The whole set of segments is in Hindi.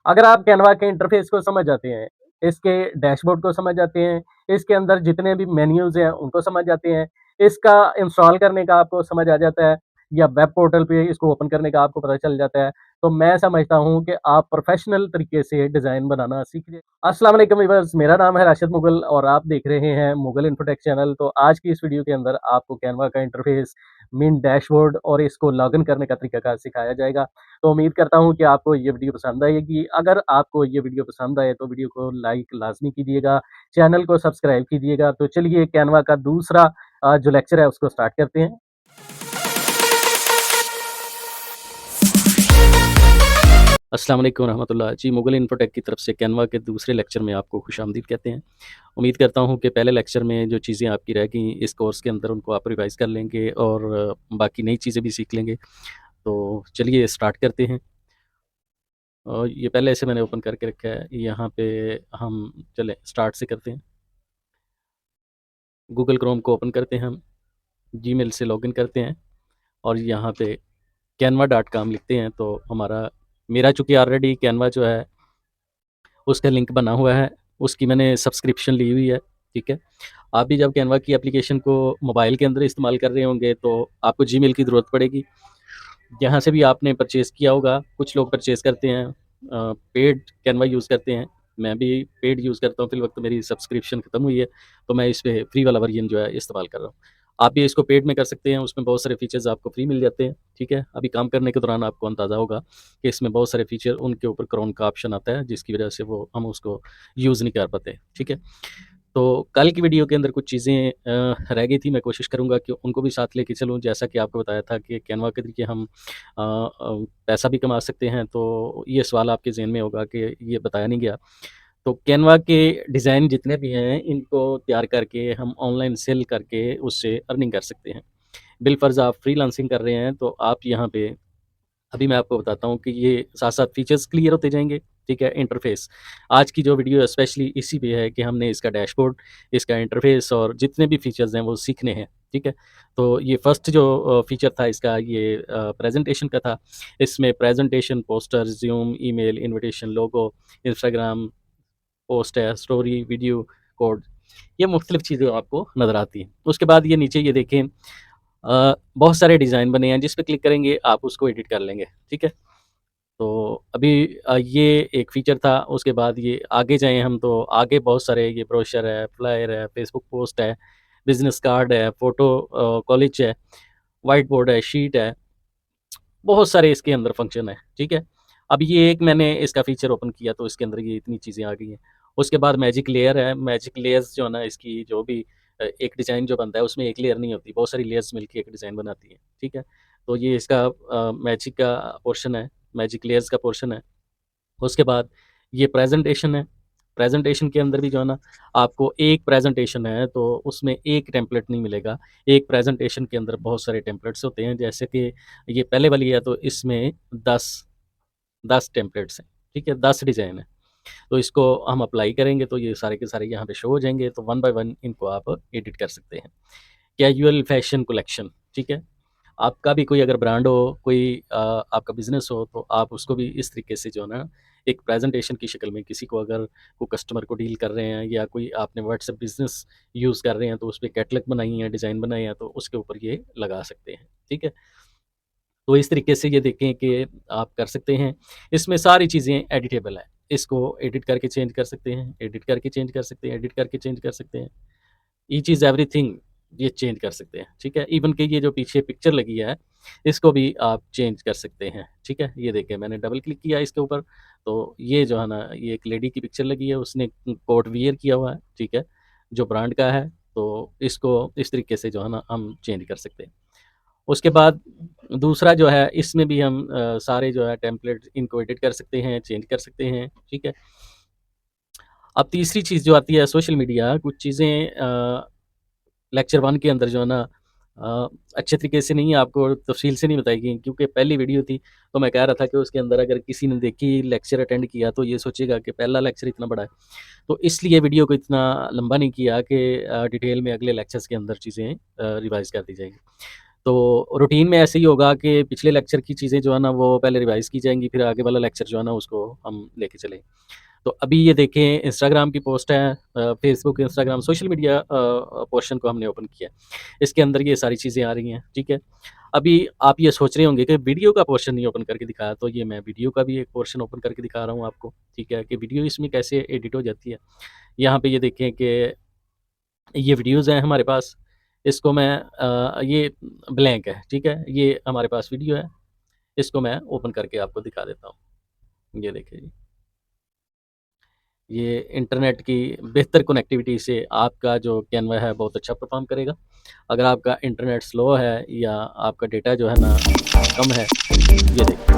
अगर आप कैनवा के इंटरफेस को समझ जाते हैं, इसके डैशबोर्ड को समझ जाते हैं, इसके अंदर जितने भी मेन्यूज़ हैं उनको समझ जाते हैं, इसका इंस्टॉल करने का आपको समझ आ जाता है या वेब पोर्टल पे इसको ओपन करने का आपको पता चल जाता है, तो मैं समझता हूँ कि आप प्रोफ़ेशनल तरीके से डिज़ाइन बनाना सीख गए। अस्सलाम वालेकुम व्यूअर्स, मेरा नाम है राशिद मुगल और आप देख रहे हैं मुगल इन्फोटेक चैनल। तो आज की इस वीडियो के अंदर आपको कैनवा का इंटरफेस, मेन डैशबोर्ड और इसको लॉगिन करने का तरीकाकार सिखाया जाएगा। तो उम्मीद करता हूँ कि आपको ये वीडियो पसंद आएगी। अगर आपको ये वीडियो पसंद आए तो वीडियो को लाइक लाज़मी कीजिएगा, चैनल को सब्सक्राइब कीजिएगा। तो चलिए कैनवा का दूसरा जो लेक्चर है उसको स्टार्ट करते हैं। अस्सलाम वालेकुम रहमतुल्लाह जी, मुगल इन्फोटेक की तरफ से कैनवा के दूसरे लेक्चर में आपको खुशामदीद कहते हैं। उम्मीद करता हूँ कि पहले लेक्चर में जो चीज़ें आपकी रह गई इस कोर्स के अंदर उनको आप रिवाइज़ कर लेंगे और बाकी नई चीज़ें भी सीख लेंगे। तो चलिए स्टार्ट करते हैं। और ये पहले से मैंने ओपन करके रखा है, यहाँ पे हम चलें स्टार्ट से करते हैं। गूगल क्रोम को ओपन करते हैं हम, जीमेल से लॉगिन करते हैं और यहाँ पे canva.com लिखते हैं तो मेरा चूँकि ऑलरेडी कैनवा जो है उसका लिंक बना हुआ है, उसकी मैंने सब्सक्रिप्शन ली हुई है, ठीक है। आप भी जब कैनवा की एप्लीकेशन को मोबाइल के अंदर इस्तेमाल कर रहे होंगे तो आपको जीमेल की ज़रूरत पड़ेगी। जहाँ से भी आपने परचेज़ किया होगा, कुछ लोग परचेज़ करते हैं पेड कैनवा यूज़ करते हैं, मैं भी पेड यूज़ करता हूँ, फ़िलवक़्त मेरी सब्सक्रिप्शन ख़त्म हुई है, तो मैं इस पे फ्री वाला वर्ज़न जो है इस्तेमाल कर रहा हूँ। आप भी इसको पेड में कर सकते हैं, उसमें बहुत सारे फ़ीचर्स आपको फ्री मिल जाते हैं, ठीक है। अभी काम करने के दौरान आपको अंदाज़ा होगा कि इसमें बहुत सारे फ़ीचर उनके ऊपर क्रोन का ऑप्शन आता है, जिसकी वजह से वो हम उसको यूज़ नहीं कर पाते, ठीक है। तो कल की वीडियो के अंदर कुछ चीज़ें रह गई थी, मैं कोशिश करूँगा कि उनको भी साथ लेके चलूँ। जैसा कि आपको बताया था कि कैनवा के ज़रिए हम पैसा भी कमा सकते हैं, तो ये सवाल आपके ज़हन में होगा कि ये बताया नहीं गया। तो कैनवा के डिज़ाइन जितने भी हैं, इनको तैयार करके हम ऑनलाइन सेल करके उससे अर्निंग कर सकते हैं। बिलफ़र्ज़ आप फ्रीलांसिंग कर रहे हैं, तो आप यहाँ पे अभी मैं आपको बताता हूँ कि ये साथ-साथ फीचर्स क्लियर होते जाएँगे, ठीक है, इंटरफ़ेस। आज की जो वीडियो है स्पेशली इसी पे है कि हमने इसका डैशबोर्ड, इसका इंटरफ़ेस और जितने भी फीचर्स हैं वो सीखने हैं, ठीक है। तो ये फर्स्ट जो फीचर था इसका ये प्रेज़ेंटेशन का था। इसमें presentation, poster, Zoom, email, invitation, logo, Instagram post है, स्टोरी, वीडियो, कोड, ये मुख्तलिफ़ चीज़ें आपको नज़र आती हैं। उसके बाद ये नीचे ये देखें बहुत सारे डिज़ाइन बने हैं, जिस पे क्लिक करेंगे आप उसको एडिट कर लेंगे, ठीक है? तो अभी ये एक फ़ीचर था, उसके बाद ये आगे जाएँ हम तो आगे बहुत सारे ये ब्रोशर है, फ्लायर है, फ़ेसबुक पोस्ट है, बिज़नेस कार्ड है, फ़ोटो कॉलेज है, व्हाइट बोर्ड है, शीट है, बहुत सारे इसके अंदर फ़ंक्शन हैं, ठीक है? अब ये एक मैंने इसका फ़ीचर ओपन किया तो इसके अंदर ये इतनी चीज़ें आ गई हैं। उसके बाद मैजिक लेयर है, मैजिक लेयर्स जो है ना इसकी जो भी एक डिज़ाइन जो बनता है उसमें एक लेयर नहीं होती, बहुत सारी लेयर्स मिलके एक डिज़ाइन बनाती हैं, ठीक है? तो ये इसका मैजिक का पोर्शन है, मैजिक लेयर्स का पोर्शन है। उसके बाद ये प्रेज़ेंटेशन है, प्रेज़ेंटेशन के अंदर भी जो है ना आपको एक प्रेज़ेंटेशन है तो उसमें एक टेम्पलेट नहीं मिलेगा। एक प्रेज़ेंटेशन के अंदर बहुत सारे टेम्पलेट्स होते हैं जैसे कि ये पहले वाली है तो इसमें 10 टेम्पलेट्स हैं, ठीक है? 10 डिज़ाइन हैं। तो इसको हम अप्लाई करेंगे तो ये सारे के सारे यहाँ पे शो हो जाएँगे तो वन बाय वन इनको आप एडिट कर सकते हैं। कैजुअल फैशन कलेक्शन, ठीक है? आपका भी कोई अगर ब्रांड हो, कोई आपका बिज़नेस हो, तो आप उसको भी इस तरीके से जो है ना, एक प्रेज़ेंटेशन की शक्ल में किसी को अगर को कस्टमर को डील कर रहे हैं या कोई आपने व्हाट्सएप बिज़नेस यूज़ कर रहे हैं, तो उसपे कैटलॉग बनाई है, डिज़ाइन बनाए हैं, तो उसके ऊपर ये लगा सकते हैं, ठीक है? तो इस तरीके से ये देखें कि आप कर सकते हैं। इसमें सारी चीज़ें एडिटेबल है। इसको एडिट करके चेंज कर सकते हैं, एडिट करके चेंज कर सकते हैं, एडिट करके चेंज कर सकते हैं। ईच इज़ एवरीथिंग ये चेंज कर सकते हैं, ठीक है? इवन कि ये जो पीछे पिक्चर लगी है, इसको भी आप चेंज कर सकते हैं, ठीक है? ये देखिए मैंने डबल क्लिक किया इसके ऊपर, तो ये जो है ना, ये एक लेडी की पिक्चर लगी है, उसने कोट वियर किया हुआ है, ठीक है? जो ब्रांड का है, तो इसको इस तरीके से जो है ना, हम चेंज कर सकते हैं। उसके बाद दूसरा जो है, इसमें भी हम सारे जो है टेम्पलेट इनको एडिट कर सकते हैं, चेंज कर सकते हैं, ठीक है? अब तीसरी चीज़ जो आती है सोशल मीडिया, कुछ चीज़ें लेक्चर 1 के अंदर जो है ना अच्छे तरीके से नहीं आपको तफ़सील से नहीं बताई गई क्योंकि पहली वीडियो थी, तो मैं कह रहा था कि उसके अंदर अगर किसी ने देखी लेक्चर अटेंड किया तो ये सोचेगा कि पहला लेक्चर इतना बड़ा है। तो इसलिए वीडियो को इतना लंबा नहीं किया कि डिटेल में अगले लेक्चर्स के अंदर चीज़ें रिवाइज़ कर दी जाएँगी। तो रूटीन में ऐसे ही होगा कि पिछले लेक्चर की चीज़ें जो है ना वो पहले रिवाइज़ की जाएँगी, फिर आगे वाला लेक्चर जो है ना उसको हम लेके चलें। तो अभी ये देखें इंस्टाग्राम की पोस्ट है, Facebook, Instagram, social media portion को हमने ओपन किया है। इसके अंदर ये सारी चीज़ें आ रही हैं, ठीक है। अभी आप ये सोच रहे होंगे कि वीडियो का पोर्शन नहीं ओपन करके दिखाया, तो ये मैं वीडियो का भी एक पोर्शन ओपन करके दिखा रहा हूँ आपको, ठीक है, कि वीडियो इसमें कैसे एडिट हो जाती है। यहाँ पे ये देखें कि ये वीडियोज़ हैं हमारे पास, इसको मैं ये ब्लैंक है, ठीक है, ये हमारे पास वीडियो है, इसको मैं ओपन करके आपको दिखा देता हूँ। ये देखिए जी, ये इंटरनेट की बेहतर कनेक्टिविटी से आपका जो कैनवा है बहुत अच्छा परफ़ॉर्म करेगा। अगर आपका इंटरनेट स्लो है या आपका डेटा जो है ना कम है, ये देखिए।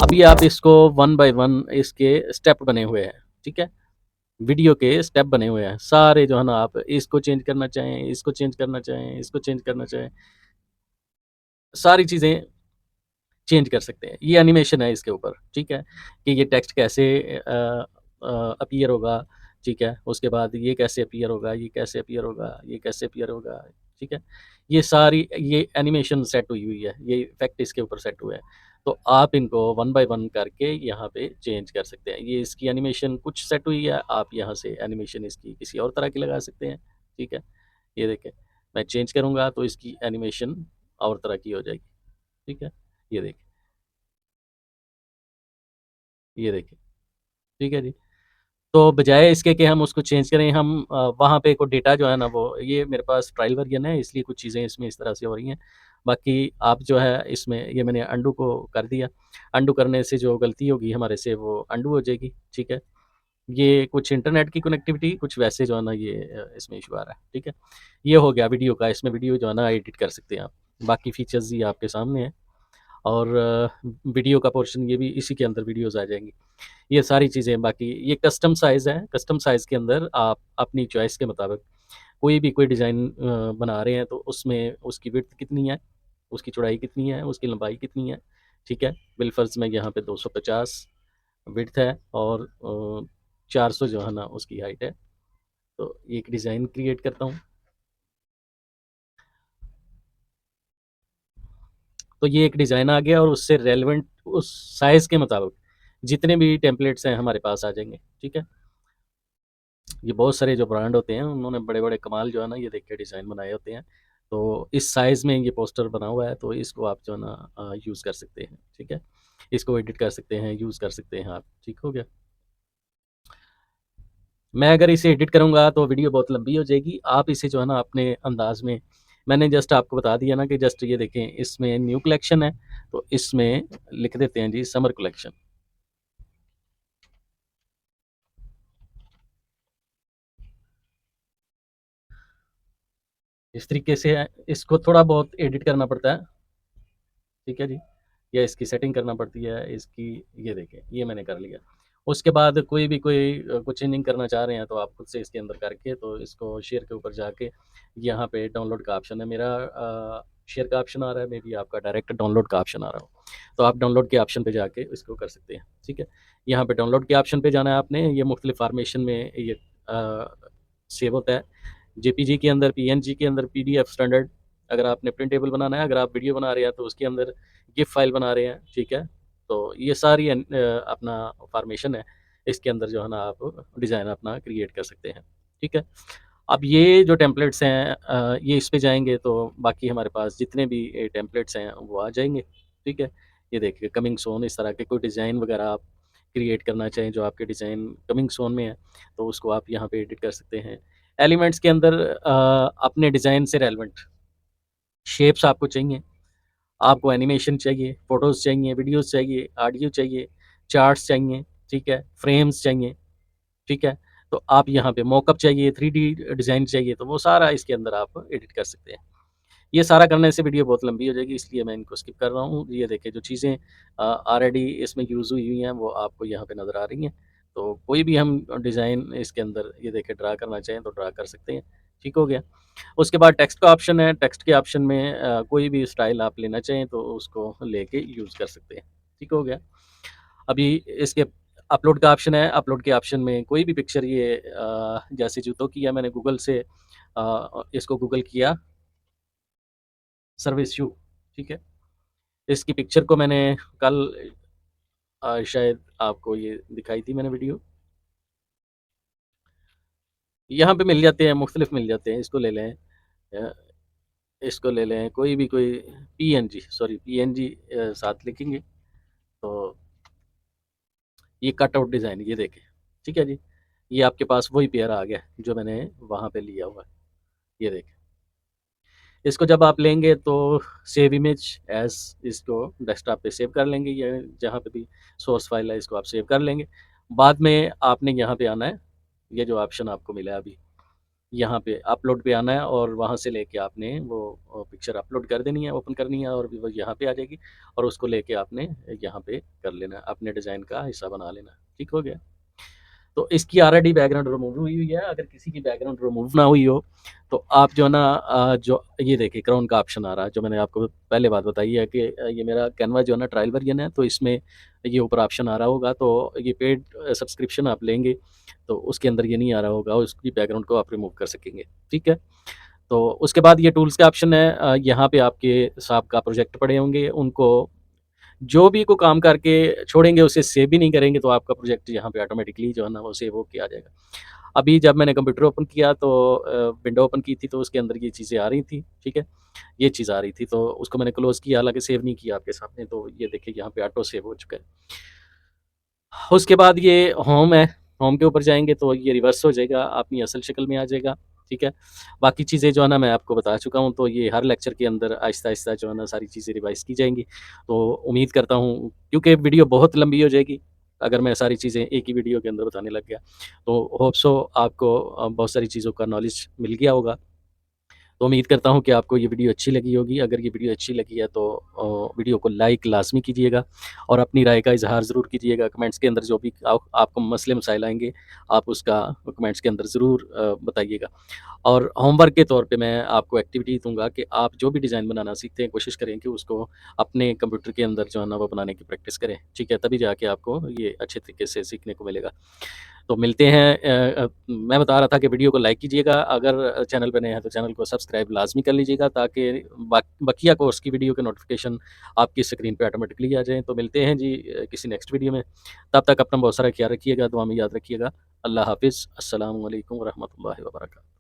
अभी आप इसको वन बाय वन इसके स्टेप बने हुए हैं, ठीक है? वीडियो के स्टेप बने हुए हैं। सारे जो है ना आप इसको चेंज करना चाहें, इसको चेंज करना चाहें, इसको चेंज करना चाहें, सारी चीज़ें चेंज कर सकते हैं। ये एनिमेशन है इसके ऊपर, ठीक है? कि ये टेक्स्ट कैसे अपीयर होगा, ठीक है? उसके बाद ये कैसे अपीयर होगा, ये कैसे अपीयर होगा, ये कैसे अपीयर होगा, ठीक है? ये सारी ये एनिमेशन सेट हुई हुई है, ये इफ़ेक्ट इसके ऊपर सेट हुए हैं। तो आप इनको वन बाय वन करके यहाँ पे चेंज कर सकते हैं। ये इसकी एनिमेशन कुछ सेट हुई है, आप यहाँ से एनिमेशन इसकी किसी और तरह की लगा सकते हैं, ठीक है? ये देखें, मैं चेंज करूँगा तो इसकी एनिमेशन और तरह की हो जाएगी, ठीक है? ये देखिए। ये देखिए, ठीक है जी। तो बजाय इसके कि हम उसको चेंज करें, हम वहाँ पे को डेटा जो है ना वो ये मेरे पास ट्रायल वर्ज़न है इसलिए कुछ चीज़ें इसमें इस तरह से हो रही हैं। बाकी आप जो है इसमें ये मैंने अंडू को कर दिया। अंडू करने से जो गलती होगी हमारे से वो अंडू हो जाएगी, ठीक है। ये कुछ इंटरनेट की कनेक्टिविटी, कुछ वैसे जो है ना ये इसमें इश्यू आ रहा है, ठीक है। ये हो गया वीडियो का, इसमें वीडियो जो है ना एडिट कर सकते हैं आप। बाकी फीचर्स ये आपके सामने हैं और वीडियो का पोर्शन ये भी इसी के अंदर वीडियोज़ आ जाएँगी। ये सारी चीज़ें बाकी ये कस्टम साइज़ है, कस्टम साइज़ के अंदर आप अपनी चॉइस के मुताबिक कोई भी कोई डिज़ाइन बना रहे हैं तो उसमें उसकी विड्थ कितनी है, उसकी चौड़ाई कितनी है, उसकी लंबाई कितनी है, ठीक है? बिलफ़र्ज़ में यहाँ पे 250 विड्थ है और 400 जो है ना उसकी हाइट है। तो ये एक डिज़ाइन क्रिएट करता हूँ। तो ये एक डिज़ाइन आ गया और उससे रेलेवेंट उस साइज़ के मुताबिक जितने भी टेम्पलेट्स हैं हमारे पास आ जाएँगे, ठीक है? ये बहुत सारे जो ब्रांड होते हैं उन्होंने बड़े-बड़े कमाल जो है ना ये देख के डिज़ाइन बनाए होते हैं। तो इस साइज़ में ये पोस्टर बना हुआ है तो इसको आप जो है ना यूज़ कर सकते हैं, ठीक है? इसको एडिट कर सकते हैं, यूज़ कर सकते हैं आप, ठीक हो गया? मैं अगर इसे एडिट करूँगा तो वीडियो बहुत लंबी हो जाएगी। आप इसे जो है ना अपने अंदाज़ में मैंने जस्ट आपको बता दिया ना कि जस्ट ये देखें इसमें न्यू कलेक्शन है, तो इसमें लिख देते हैं जी समर कलेक्शन। इस तरीके से इसको थोड़ा बहुत एडिट करना पड़ता है। ठीक है जी। या इसकी सेटिंग करना पड़ती है, इसकी ये देखें, ये मैंने कर लिया। उसके बाद कोई भी कोई कुछ चेंजिंग करना चाह रहे हैं तो आप खुद से इसके अंदर करके तो इसको शेयर के ऊपर जाके यहाँ पे डाउनलोड का ऑप्शन है मेरा शेयर का ऑप्शन आ रहा है, मेबी आपका डायरेक्ट डाउनलोड का ऑप्शन आ रहा हो। तो आप डाउनलोड के ऑप्शन पे जाके इसको कर सकते हैं, ठीक है। यहाँ पे डाउनलोड के ऑप्शन पे जाना है आपने, ये मुख्तलिफ फ़ॉर्मेशन में ये सेव होता है। जेपीजी के अंदर, पीएनजी के अंदर, पीडीएफ स्टैंडर्ड अगर आपने प्रिंटेबल बनाना है, अगर आप वीडियो बना रहे हैं तो उसके अंदर गिफ फाइल बना रहे हैं, ठीक है? तो ये सारी अपना फ़ॉर्मेशन है, इसके अंदर जो है ना आप डिज़ाइन अपना क्रिएट कर सकते हैं, ठीक है? अब ये जो टेम्पलेट्स हैं ये इस पे जाएँगे तो बाकी हमारे पास जितने भी टेम्पलेट्स हैं वो आ जाएँगे, ठीक है? ये देखिए कमिंग सून इस तरह के कोई डिज़ाइन वगैरह आप क्रिएट करना चाहें जो आपके डिज़ाइन कमिंग सून में है, तो उसको आप यहाँ पे एडिट कर सकते हैं। एलिमेंट्स के अंदर अपने डिज़ाइन से रेलेवेंट शेप्स आपको चाहिए, आपको एनिमेशन चाहिए, फ़ोटोज़ चाहिए, वीडियोज़ चाहिए, ऑडियो चाहिए, चार्ट्स चाहिए, ठीक है? फ्रेम्स चाहिए, ठीक है? तो आप यहाँ पे मॉकअप चाहिए, 3D डिज़ाइन चाहिए, तो वो सारा इसके अंदर आप एडिट कर सकते हैं। ये सारा करने से वीडियो बहुत लंबी हो जाएगी इसलिए मैं इनको स्किप कर रहा हूँ। ये देखिए जो चीज़ें ऑलरेडी इसमें यूज़ हुई हुई हैं वो आपको यहाँ पे नज़र आ रही हैं। तो कोई भी हम डिज़ाइन इसके अंदर ये देखिए ड्रा करना चाहें तो ड्रा कर सकते हैं। ठीक हो गया? उसके बाद टेक्स्ट का ऑप्शन है, टेक्स्ट के ऑप्शन में कोई भी स्टाइल आप लेना चाहें तो उसको लेके यूज़ कर सकते हैं। ठीक हो गया? अभी इसके अपलोड का ऑप्शन है, अपलोड के ऑप्शन में कोई भी पिक्चर ये जैसे जूतों की है मैंने गूगल से इसको गूगल किया सर्विस यू, ठीक है? इसकी पिक्चर को मैंने कल शायद आपको ये दिखाई थी मैंने वीडियो। यहाँ पे मिल जाते हैं, मुख्तलिफ मिल जाते हैं, इसको ले लें इसको ले लें, कोई भी कोई पीएनजी, सॉरी पीएनजी साथ लिखेंगे तो ये कटआउट डिज़ाइन ये देखें, ठीक है जी। ये आपके पास वही पेयर आ गया जो मैंने वहाँ पे लिया हुआ है, ये देखें। इसको जब आप लेंगे तो सेव इमेज एज़ इसको डेस्कटॉप पे सेव कर लेंगे या जहाँ पे भी सोर्स फाइल है इसको आप सेव कर लेंगे। बाद में आपने यहाँ पे आना है, ये जो ऑप्शन आपको मिला है अभी, यहाँ पे अपलोड पे आना है और वहाँ से लेके आपने वो पिक्चर अपलोड कर देनी है, ओपन करनी है और वो यहाँ पे आ जाएगी और उसको लेके आपने यहाँ पे कर लेना है, अपने डिज़ाइन का हिस्सा बना लेना है। ठीक हो गया? तो इसकी ऑलरेडी बैकग्राउंड रिमूव हुई हुई है। अगर किसी की बैकग्राउंड रिमूव ना हुई हो तो आप जो है ना जो ये देखिए क्राउन का ऑप्शन आ रहा है जो मैंने आपको पहले बात बताई है कि ये मेरा कैनवा जो है ना ट्रायल वर्जन है, तो इसमें ये ऊपर ऑप्शन आ रहा होगा, तो ये पेड सब्सक्रिप्शन आप लेंगे तो उसके अंदर ये नहीं आ रहा होगा, उसकी बैकग्राउंड को आप रिमूव कर सकेंगे। ठीक है? तो उसके बाद ये टूल्स का ऑप्शन है, यहाँ पे आपके साहब का प्रोजेक्ट पड़े होंगे, उनको जो भी को काम करके छोड़ेंगे उसे सेव भी नहीं करेंगे तो आपका प्रोजेक्ट यहाँ पे ऑटोमेटिकली जो है ना वो सेव होके आ जाएगा। अभी जब मैंने कंप्यूटर ओपन किया तो विंडो ओपन की थी तो उसके अंदर ये चीज़ें आ रही थी, ठीक है? ये चीज़ आ रही थी तो उसको मैंने क्लोज़ किया, हालाँकि सेव नहीं किया आपके सामने, तो ये देखिए यहाँ पे ऑटो सेव हो चुका है। उसके बाद ये होम है, होम के ऊपर जाएँगे तो ये रिवर्स हो जाएगा, अपनी असल शक्ल में आ जाएगा, ठीक है? बाकी चीज़ें जो है ना मैं आपको बता चुका हूँ, तो ये हर लेक्चर के अंदर आहिस्ता-आहिस्ता जो है ना सारी चीज़ें रिवाइज़ की जाएँगी। तो उम्मीद करता हूँ क्योंकि वीडियो बहुत लंबी हो जाएगी, अगर मैं सारी चीज़ें एक ही वीडियो के अंदर बताने लग गया। तो होप सो आपको बहुत सारी चीज़ों का नॉलेज मिल गया होगा। तो उम्मीद करता हूँ कि आपको ये वीडियो अच्छी लगी होगी। अगर ये वीडियो अच्छी लगी है तो वीडियो को लाइक लाज़मी कीजिएगा और अपनी राय का इज़हार ज़रूर कीजिएगा। कमेंट्स के अंदर जो भी आपको मसले मसाइल आएँगे, आप उसका कमेंट्स के अंदर ज़रूर बताइएगा। और होमवर्क के तौर पे मैं आपको एक्टिविटी दूँगा कि आप जो भी डिज़ाइन बनाना सीखते हैं, कोशिश करें कि उसको अपने कंप्यूटर के अंदर जो है ना वो बनाने की प्रैक्टिस करें। ठीक है? तभी जाके आपको ये अच्छे तरीके से सीखने को मिलेगा। तो मिलते हैं मैं बता रहा था कि वीडियो को लाइक कीजिएगा, अगर चैनल पे नए हैं तो चैनल को सब्सक्राइब लाज़मी कर लीजिएगा ताकि बकिया कोर्स की वीडियो के नोटिफ़िकेशन आपकी स्क्रीन पे ऑटोमेटिकली आ जाएँ। तो मिलते हैं जी किसी नेक्स्ट वीडियो में। तब तक अपना बहुत सारा ख़्याल रखिएगा, दुआ में याद रखिएगा। अल्लाह हाफ़िज़। अस्सलामु अलैकुम व रहमतुल्लाहि व बरकातहू।